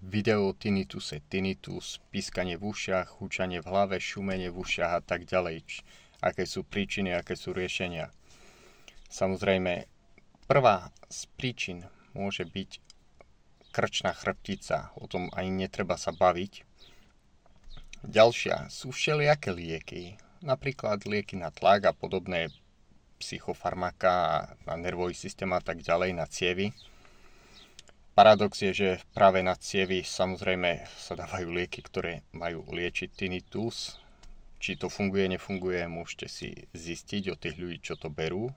video o tinnituse, tinnitus, pískanie v ušiach, hučanie v hlave, šumenie v ušiach a tak ďalej. Aké sú príčiny, aké sú riešenia. Samozrejme, prvá z príčin môže byť krčná chrbtica, o tom ani netreba sa baviť. Ďalšia sú všelijaké lieky, napríklad lieky na tlak a podobné psychofarmaka na nervový systém a tak ďalej, na cievy. Paradox je, že práve na cievy samozrejme sa dávajú lieky, ktoré majú liečiť tinnitus. Či to funguje, nefunguje, môžete si zistiť od tých ľudí, čo to berú.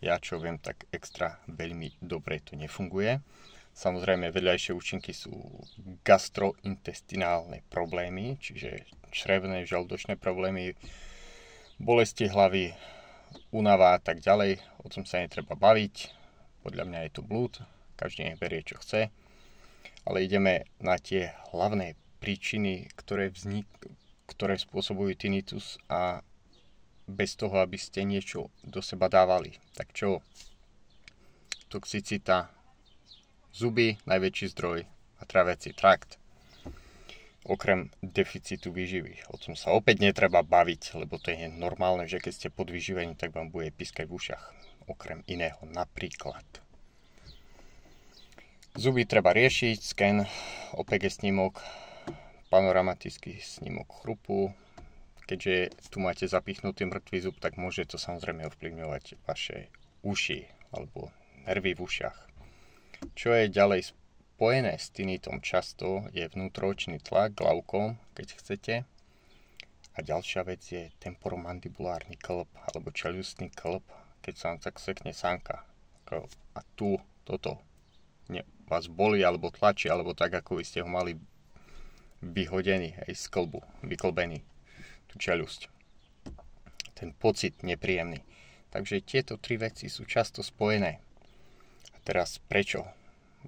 Ja čo viem, tak extra veľmi dobre to nefunguje. Samozrejme, vedľajšie účinky sú gastrointestinálne problémy, čiže črevné, žalúdočné problémy, bolesti hlavy, únava a tak ďalej. O tom sa netreba baviť. Podľa mňa je to blúd. Každý nech berie, čo chce. Ale ideme na tie hlavné príčiny, ktoré spôsobujú tinnitus a bez toho, aby ste niečo do seba dávali. Tak čo? Toxicita, zuby, najväčší zdroj a tráviaci trakt. Okrem deficitu výživy. O tom sa opäť netreba baviť, lebo to je normálne, že keď ste podvyživení, tak vám bude pískať v ušiach. Okrem iného, napríklad. Zuby treba riešiť, sken, OPG snímok, panoramatický snímok chrupu. Keďže tu máte zapichnutý mŕtvý zub, tak môže to samozrejme ovplyvňovať vaše uši alebo nervy v ušiach. Čo je ďalej spojené s tinnitom často je vnútroočný tlak, glaukom, keď chcete. A ďalšia vec je temporomandibulárny klb alebo čeľustný klb, keď sa vám tak sekne sánka. A tu toto vás boli alebo tlačí, alebo tak, ako by ste ho mali vyhodený aj z klbu, vyklbený, tú čeľusť. Ten pocit nepríjemný. Takže tieto tri veci sú často spojené. A teraz prečo?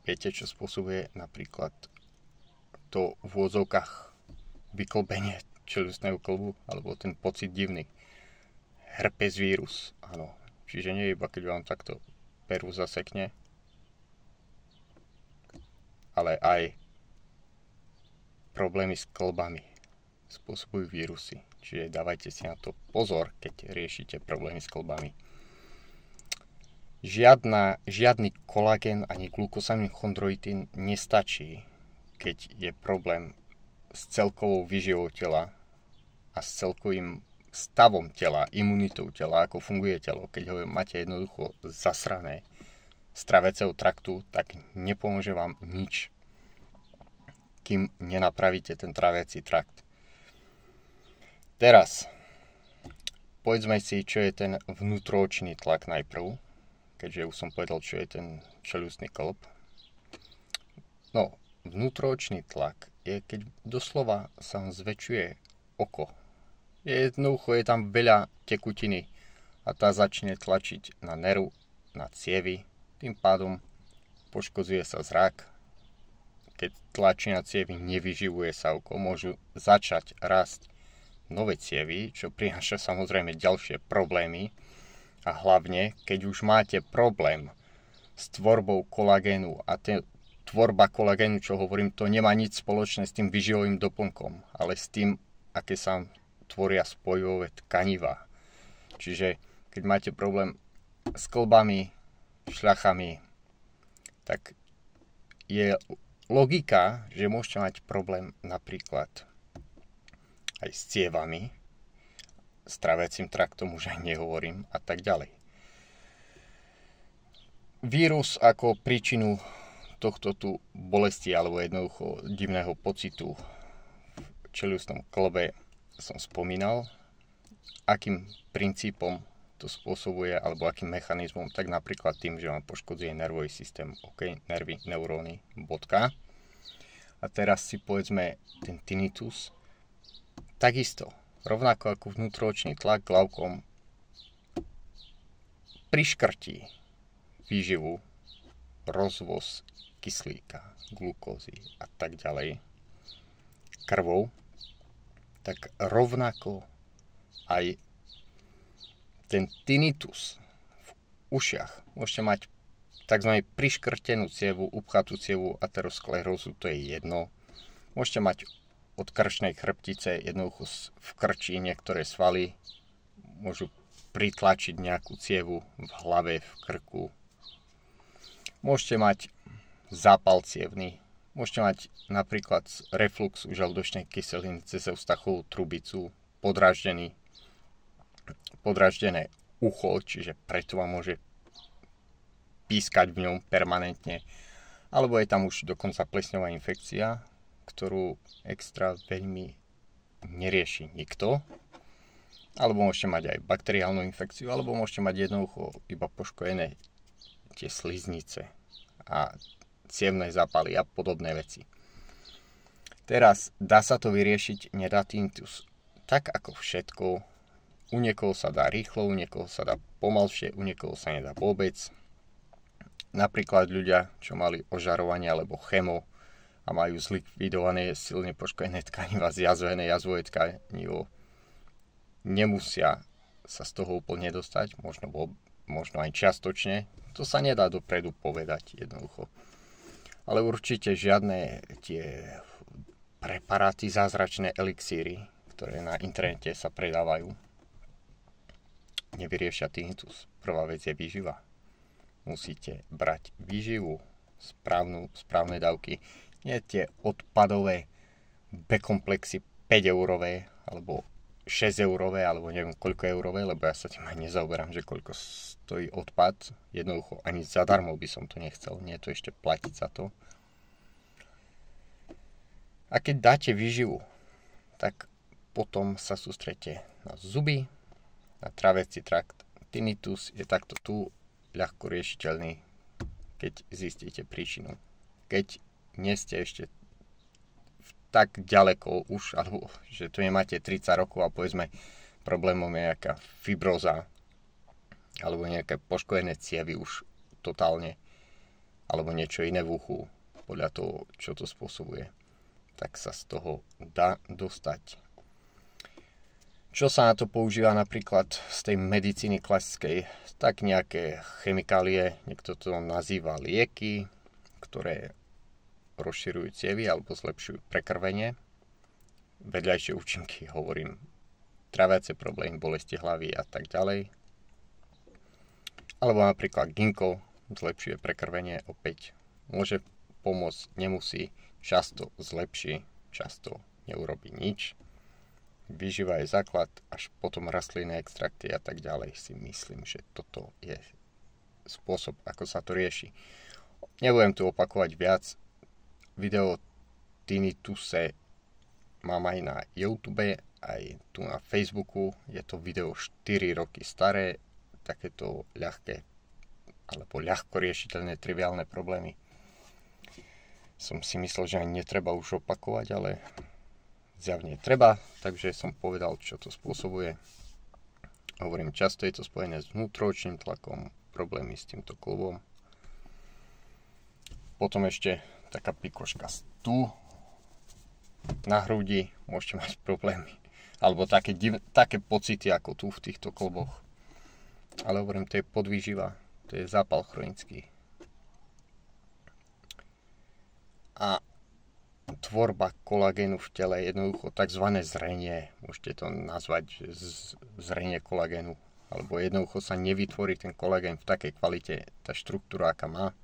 Viete, čo spôsobuje napríklad to v úvodzovkách vyklbenie čeľustného klbu, alebo ten pocit divný? Herpes vírus, áno. Čiže nie iba keď vám takto peru zasekne, ale aj problémy s klbami spôsobujú vírusy. Čiže dávajte si na to pozor, keď riešite problémy s klbami. Žiadny kolagén ani glukosamínchondroitín nestačí, keď je problém s celkovou výživou tela a s celkovým stavom tela, imunitou tela, ako funguje telo. Keď ho máte jednoducho zasrané z tráviaceho traktu, tak nepomôže vám nič, kým nenapravíte ten tráviaci trakt. Teraz, povedzme si, čo je ten vnútroočný tlak najprv, keďže už som povedal, čo je ten čeľustný klb. No, vnútroočný tlak je, keď doslova sa zväčšuje oko. Jednoducho je tam veľa tekutiny a tá začne tlačiť na nerv, na cievy. Tým pádom poškodzuje sa zrak. Keď tlačí na cievy, nevyživuje sa oko, môžu začať rásť nové cievy, čo prináša samozrejme ďalšie problémy. A hlavne, keď už máte problém s tvorbou kolagénu a tvorba kolagénu, čo hovorím, to nemá nič spoločné s tým výživovým doplnkom, ale s tým, aké sa tvoria spojové tkanivá. Čiže keď máte problém s klbami, šľachami, tak je logika, že môžete mať problém napríklad aj s cievami, s tráviacím traktom už aj nehovorím a tak ďalej. Vírus ako príčinu tohto tu bolesti alebo jednoducho divného pocitu v čeľustnom klbe som spomínal. Akým princípom to spôsobuje alebo akým mechanizmom, tak napríklad tým, že vám poškodzuje nervový systém, ok, nervy, neuróny, bodka. A teraz si povedzme ten tinnitus. Takisto, rovnako ako vnútroočný tlak glaukom priškrtí výživu, rozvoz kyslíka, glukózy a tak ďalej krvou, tak rovnako aj ten tinnitus v ušiach môžete mať tzv. Priškrtenú cievu, upchatú cievu, aterosklerózu, to je jedno. Môžete mať od krčnej chrbtice jednoducho v krči niektoré svaly, môžu pritlačiť nejakú cievu v hlave, v krku. Môžete mať zápal cievny, môžete mať napríklad refluxu žalúdočnej kyseliny cez eustachovú trubicu, podraždené ucho, čiže preto vám môže pískať v ňom permanentne, alebo je tam už dokonca plesňová infekcia, ktorú extra veľmi nerieši nikto. Alebo môžete mať aj bakteriálnu infekciu, alebo môžete mať jednoducho iba poškodené tie sliznice a cievne zápaly a podobné veci. Teraz dá sa to vyriešiť, nedá tinnitus. Tak ako všetko, u niekoho sa dá rýchlo, u niekoho sa dá pomalšie, u niekoho sa nedá vôbec. Napríklad ľudia, čo mali ožarovanie alebo chemo a majú zlikvidované silne poškodené tkaniva, zjazvené jazvové tkanivo, nemusia sa z toho úplne dostať, možno aj čiastočne. To sa nedá dopredu povedať jednoducho. Ale určite žiadne tie preparáty, zázračné elixíry, ktoré na internete sa predávajú, nevyriešia tinnitus. Prvá vec je výživa. Musíte brať výživu, správne dávky. Nie tie odpadové B-komplexy 5 eurové alebo 6 eurové, alebo neviem koľko eurové, lebo ja sa tým aj nezaoberám, že koľko stojí odpad. Jednoducho ani zadarmo by som to nechcel, nie je to ešte platiť za to. A keď dáte výživu, tak potom sa sústredte na zuby, na tráviaci trakt. Tinnitus je takto tu ľahko riešiteľný, keď zistíte príčinu. Keď nie ste ešte tak ďaleko už, alebo že tu nemáte 30 rokov a povedzme problémom je nejaká fibróza alebo nejaké poškodené cievy už totálne, alebo niečo iné v uchu podľa toho, čo to spôsobuje, tak sa z toho dá dostať. Čo sa na to používa napríklad z tej medicíny klasickej, tak nejaké chemikálie, niekto to nazýva lieky, ktoré rozširujú cievy alebo zlepšujú prekrvenie. Vedľajšie účinky, hovorím, tráviace problémy, bolesti hlavy a tak ďalej. Alebo napríklad ginkgo zlepšuje prekrvenie, opäť môže pomôcť, nemusí, často zlepší, často neurobí nič. Výživa je základ, až potom rastlinné extrakty a tak ďalej. Si myslím, že toto je spôsob, ako sa to rieši. Nebudem tu opakovať viac. Video tinnituse mám aj na YouTube, aj tu na Facebooku. Je to video 4 roky staré, takéto ľahké alebo ľahko riešiteľné triviálne problémy. Som si myslel, že ani netreba už opakovať, ale zjavne treba, takže som povedal, čo to spôsobuje. Hovorím, často je to spojené s vnútroočným tlakom, problémy s týmto klbom. Potom ešte taká pikoška tu na hrudi, môžete mať problémy. Alebo také pocity ako tu v týchto klboch. Ale hovorím, to je podvýživa, to je zápal chronický. A tvorba kolagénu v tele, jednoducho tzv. Zrenie, môžete to nazvať zrenie kolagénu, alebo jednoducho sa nevytvorí ten kolagén v takej kvalite, tá štruktúra, aká má.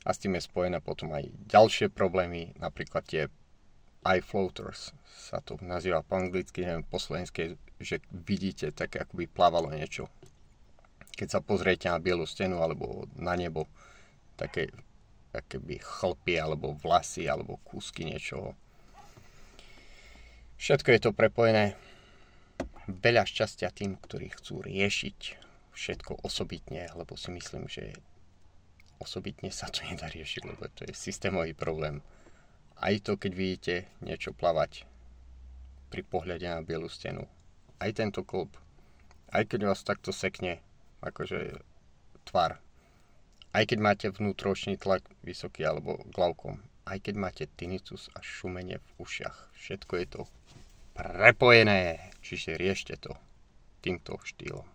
A s tým je spojené potom aj ďalšie problémy, napríklad tie eye floaters, sa to nazýva po anglicky, neviem po slovensky, že vidíte také, ako by plávalo niečo. Keď sa pozriete na bielu stenu alebo na nebo, také akéby chlpy alebo vlasy alebo kúsky niečoho. Všetko je to prepojené. Veľa šťastia tým, ktorí chcú riešiť všetko osobitne, lebo si myslím, že osobitne sa to nedá riešiť, lebo to je systémový problém. Aj to, keď vidíte niečo plavať pri pohľade na bielu stenu. Aj tento klb. Aj keď vás takto sekne, akože tvár. Aj keď máte vnútroočný tlak vysoký alebo glaukom. Aj keď máte tinnitus a šumenie v ušiach. Všetko je to prepojené. Čiže riešte to týmto štýlom.